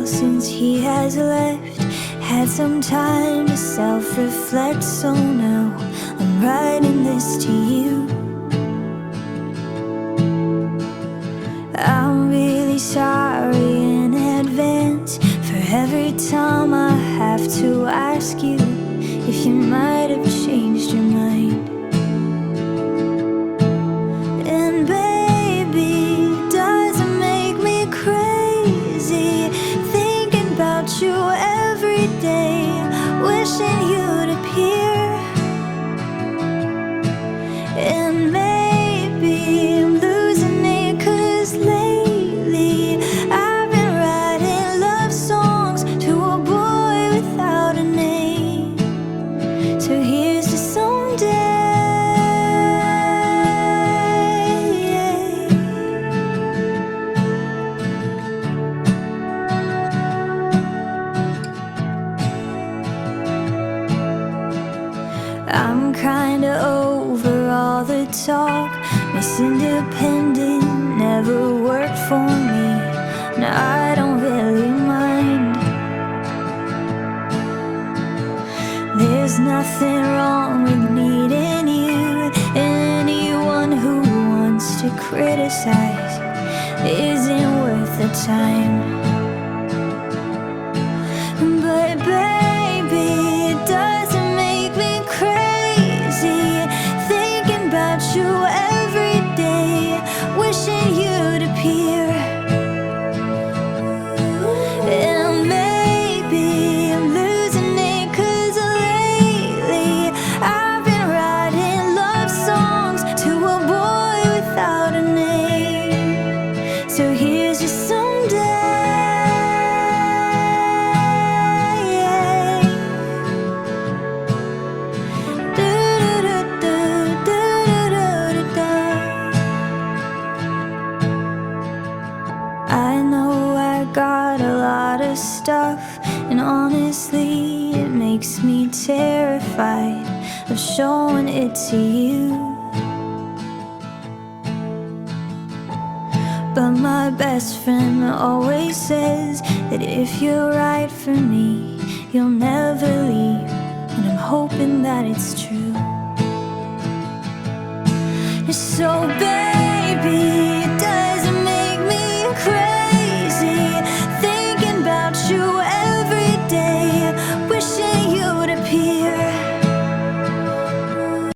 since he has left. Had some time to self-reflect, so now I'm writing this to you. I'm really sorry in advance for every time I have to ask you if you might have changed your mind. And baby, does it make me crazy thinking about you every day, wishing you'd appear? And maybe I'm losing it, 'cause lately I've been writing love songs to a boy without a name. So here's to someday. I'm kinda over all the talk. Miss Independent never worked for me. Now I don't really mind. There's nothing wrong with needing you. Anyone who wants to criticize isn't worth the time. But baby, it doesn't make me crazy thinking about you every day, wishing you'd appear. And maybe I'm losing it, 'cause lately I've been writing love songs to a boy without a name. So here's to someday. I know I got a lot of stuff, and honestly it makes me terrified of showing it to you. But my best friend always says that if you're right for me, you'll never leave, and I'm hoping that it's true. So baby,